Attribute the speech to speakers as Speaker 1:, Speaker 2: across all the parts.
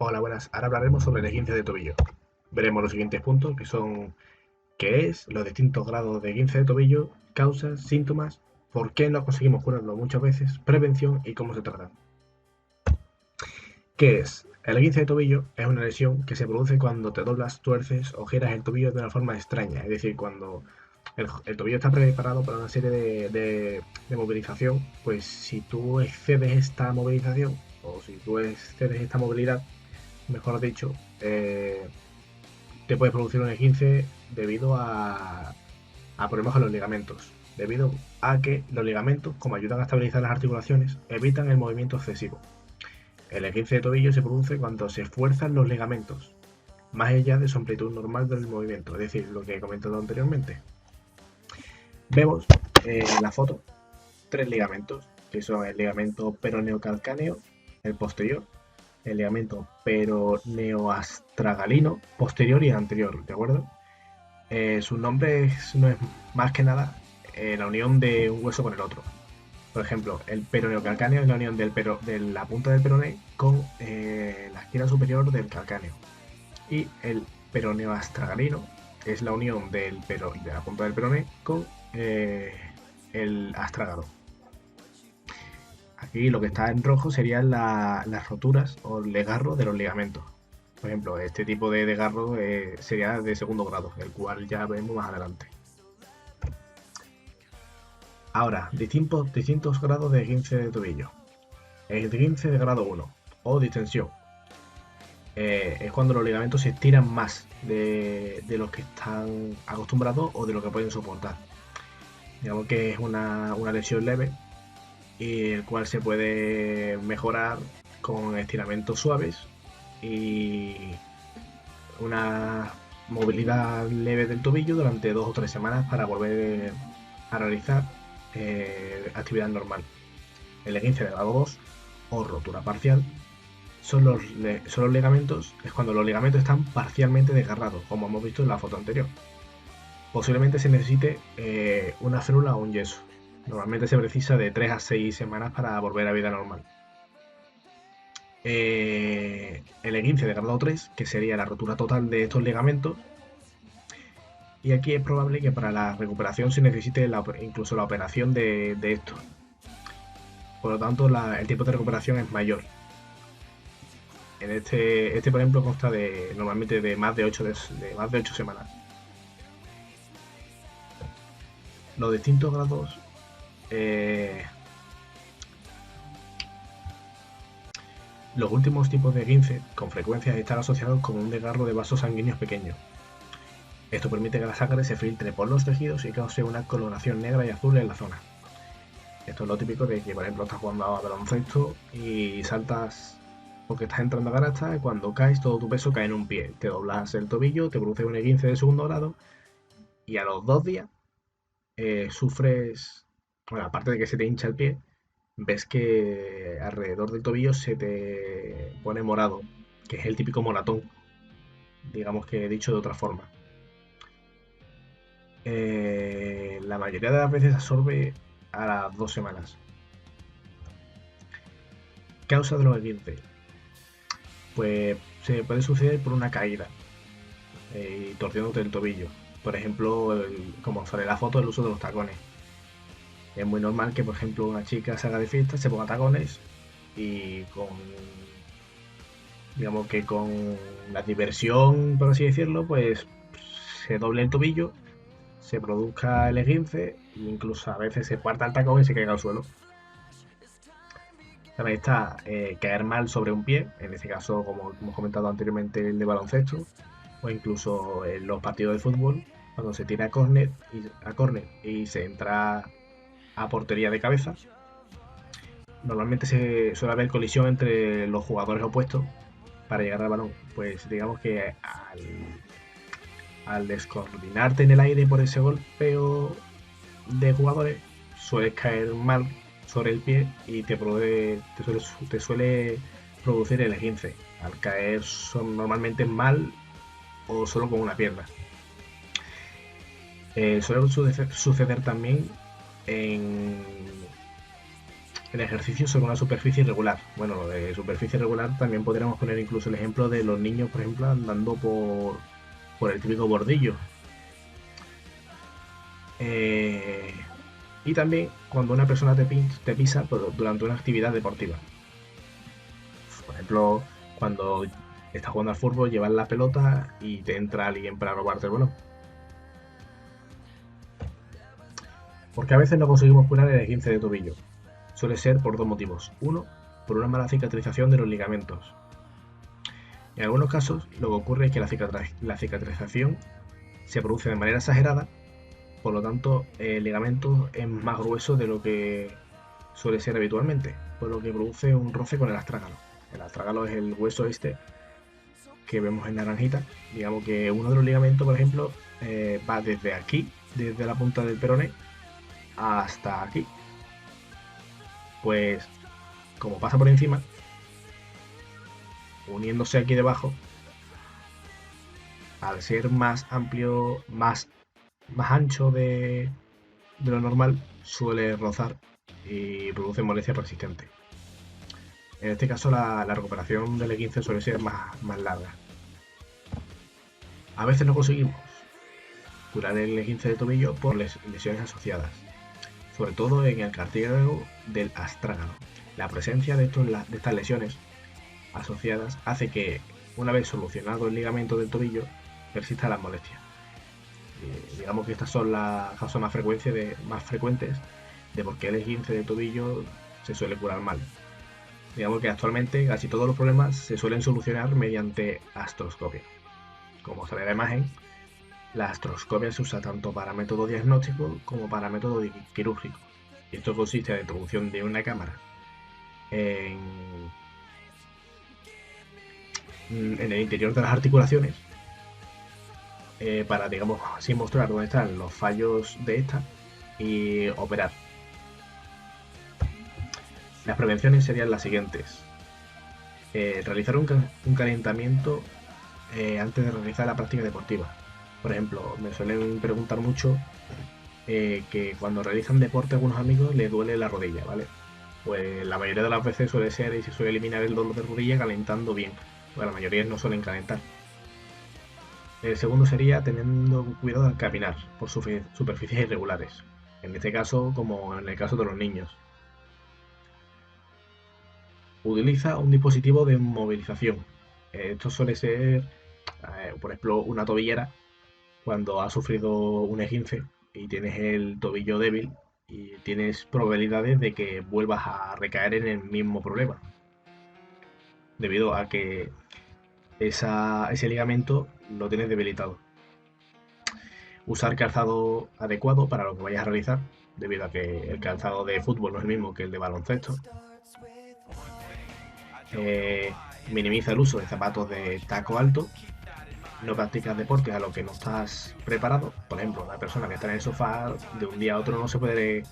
Speaker 1: Hola, buenas. Ahora hablaremos sobre el esguince de tobillo. Veremos los siguientes puntos, que son qué es, los distintos grados de esguince de tobillo, causas, síntomas, por qué no conseguimos curarlo muchas veces, prevención y cómo se tratan. ¿Qué es? El esguince de tobillo es una lesión que se produce cuando te doblas, tuerces o giras el tobillo de una forma extraña, es decir, cuando el tobillo está preparado para una serie de movilización, pues si tú excedes esta movilización o si tú excedes esta movilidad, mejor dicho, te puede producir un esguince debido a problemas con los ligamentos, debido a que los ligamentos, como ayudan a estabilizar las articulaciones, evitan el movimiento excesivo. El esguince de tobillo se produce cuando se esfuerzan los ligamentos, más allá de su amplitud normal del movimiento, es decir, lo que he comentado anteriormente. Vemos en la foto tres ligamentos, que son el ligamento peroneocalcáneo, el posterior, el ligamento peroneoastragalino posterior y anterior, ¿de acuerdo? Su nombre no es más que nada la unión de un hueso con el otro. Por ejemplo, el peroneocalcáneo es la unión de la punta del peroné con la esquina superior del calcáneo. Y el peroneoastragalino es la unión de la punta del peroné con el astrágalo. Aquí lo que está en rojo serían las roturas o el desgarro de los ligamentos. Por ejemplo, este tipo de desgarro sería de segundo grado, el cual ya vemos más adelante. Ahora, distintos grados de esguince de tobillo. El esguince de grado 1 o distensión. Es cuando los ligamentos se estiran más de los que están acostumbrados o de lo que pueden soportar. Digamos que es una lesión leve y el cual se puede mejorar con estiramientos suaves y una movilidad leve del tobillo durante 2 o 3 semanas para volver a realizar actividad normal. El esguince de grado 2 o rotura parcial son los ligamentos, es cuando los ligamentos están parcialmente desgarrados, como hemos visto en la foto anterior. Posiblemente se necesite una férula o un yeso. Normalmente se precisa de 3 a 6 semanas para volver a vida normal. El esguince de grado 3, que sería la rotura total de estos ligamentos. Y aquí es probable que para la recuperación se necesite incluso la operación de esto. Por lo tanto, el tiempo de recuperación es mayor. En este por ejemplo, consta normalmente de más de 8 semanas. Los distintos grados los últimos tipos de esguince con frecuencia están asociados con un desgarro de vasos sanguíneos pequeños. Esto permite que la sangre se filtre por los tejidos y cause una coloración negra y azul en la zona. Esto es lo típico de que, por ejemplo, estás jugando a baloncesto y saltas porque estás entrando a canasta y cuando caes todo tu peso cae en un pie. Te doblas el tobillo, te produce un esguince de segundo grado y a los 2 días sufres, bueno, aparte de que se te hincha el pie, ves que alrededor del tobillo se te pone morado, que es el típico moratón, digamos que dicho de otra forma. La mayoría de las veces absorbe a las 2 semanas. Causa de los esguinces. Pues se puede suceder por una caída y torciéndote el tobillo. Por ejemplo, como sale la foto, el uso de los tacones. Es muy normal que, por ejemplo, una chica salga de fiesta, se ponga tacones y digamos que con la diversión, por así decirlo, pues se doble el tobillo, se produzca el esguince e incluso a veces se parta el tacón y se caiga al suelo. También está caer mal sobre un pie, en este caso, como hemos comentado anteriormente, el de baloncesto, o incluso en los partidos de fútbol, cuando se tira a córner y se entra a portería de cabeza. Normalmente se suele haber colisión entre los jugadores opuestos para llegar al balón. Pues digamos que al descoordinarte en el aire por ese golpeo de jugadores, sueles caer mal sobre el pie y te suele producir el esguince. Al caer normalmente mal o solo con una pierna. Suele suceder también en el ejercicio sobre una superficie irregular. Bueno, lo de superficie irregular también podríamos poner incluso el ejemplo de los niños, por ejemplo, andando por el típico bordillo. Eh, y también cuando una persona te pisa durante una actividad deportiva. Por ejemplo, cuando estás jugando al fútbol, llevas la pelota y te entra alguien para robarte el balón. Porque a veces no conseguimos curar el esguince de tobillo. Suele ser por dos motivos. Uno, por una mala cicatrización de los ligamentos. En algunos casos, lo que ocurre es que la cicatrización se produce de manera exagerada, por lo tanto, el ligamento es más grueso de lo que suele ser habitualmente, por lo que produce un roce con el astrágalo. El astrágalo es el hueso este que vemos en naranjita. Digamos que uno de los ligamentos, por ejemplo, va desde aquí, desde la punta del peroné, hasta aquí. Pues, como pasa por encima, uniéndose aquí debajo, al ser más amplio, más ancho de lo normal, suele rozar y produce molestia persistente. En este caso, la recuperación del E15 suele ser más larga. A veces no conseguimos curar el E15 de tobillo por lesiones asociadas, sobre todo en el cartílago del astrágalo. La presencia de estas lesiones asociadas hace que, una vez solucionado el ligamento del tobillo, persistan las molestias. Digamos que estas son las causas más frecuentes de por qué el esguince de tobillo se suele curar mal. Digamos que actualmente casi todos los problemas se suelen solucionar mediante artroscopia. Como sale en la imagen, la artroscopia se usa tanto para método diagnóstico como para método quirúrgico. Esto consiste en la introducción de una cámara en el interior de las articulaciones para, digamos así, mostrar dónde están los fallos de esta y operar. Las prevenciones serían las siguientes. Realizar un calentamiento antes de realizar la práctica deportiva. Por ejemplo, me suelen preguntar mucho que cuando realizan deporte a algunos amigos les duele la rodilla, ¿vale? Pues la mayoría de las veces suele ser y se suele eliminar el dolor de rodilla calentando bien, pues la mayoría no suelen calentar. El segundo sería teniendo cuidado al caminar por superficies irregulares, en este caso como en el caso de los niños. Utiliza un dispositivo de movilización. Esto suele ser, por ejemplo, una tobillera cuando has sufrido un esguince y tienes el tobillo débil y tienes probabilidades de que vuelvas a recaer en el mismo problema, debido a que ese ligamento lo tienes debilitado. Usar calzado adecuado para lo que vayas a realizar, debido a que el calzado de fútbol no es el mismo que el de baloncesto. Minimiza el uso de zapatos de taco alto. No practicas deportes a lo que no estás preparado. Por ejemplo, una persona que está en el sofá de un día a otro no se puede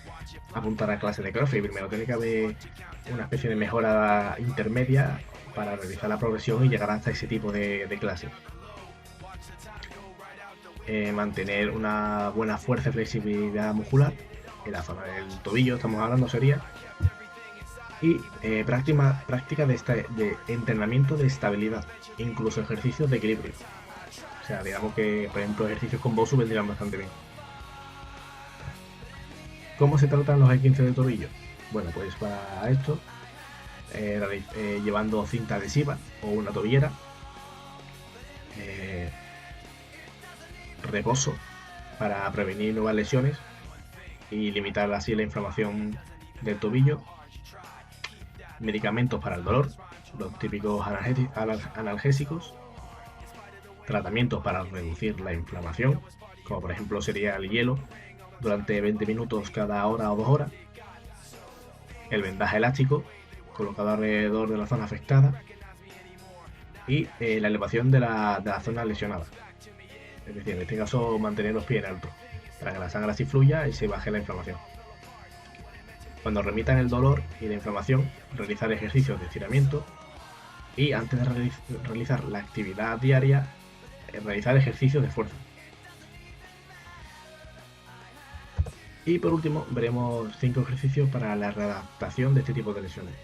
Speaker 1: apuntar a clases de CrossFit. Primero tiene que haber una especie de mejora intermedia para realizar la progresión y llegar hasta ese tipo de clases. Mantener una buena fuerza y flexibilidad muscular en la zona del tobillo, estamos hablando, sería. Y práctica de entrenamiento de estabilidad, incluso ejercicios de equilibrio. O sea, digamos que, por ejemplo, ejercicios con Bosu vendrían bastante bien. ¿Cómo se tratan los E15 de tobillo? Bueno, pues para esto, llevando cinta adhesiva o una tobillera, reposo para prevenir nuevas lesiones y limitar así la inflamación del tobillo, medicamentos para el dolor, los típicos analgésicos, tratamientos para reducir la inflamación, como por ejemplo sería el hielo durante 20 minutos cada hora o 2 horas, el vendaje elástico colocado alrededor de la zona afectada y la elevación de la zona lesionada. Es decir, en este caso mantener los pies en alto para que la sangre así fluya y se baje la inflamación. Cuando remitan el dolor y la inflamación, realizar ejercicios de estiramiento y antes de realizar la actividad diaria, realizar ejercicios de fuerza. Y por último, veremos 5 ejercicios para la readaptación de este tipo de lesiones.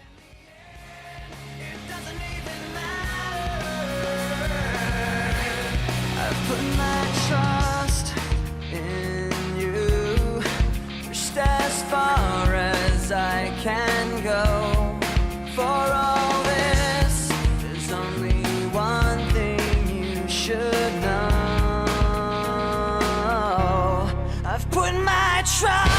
Speaker 2: Put my trust in you, just as far as I can go. For all this, there's only one thing you should know. I've put my trust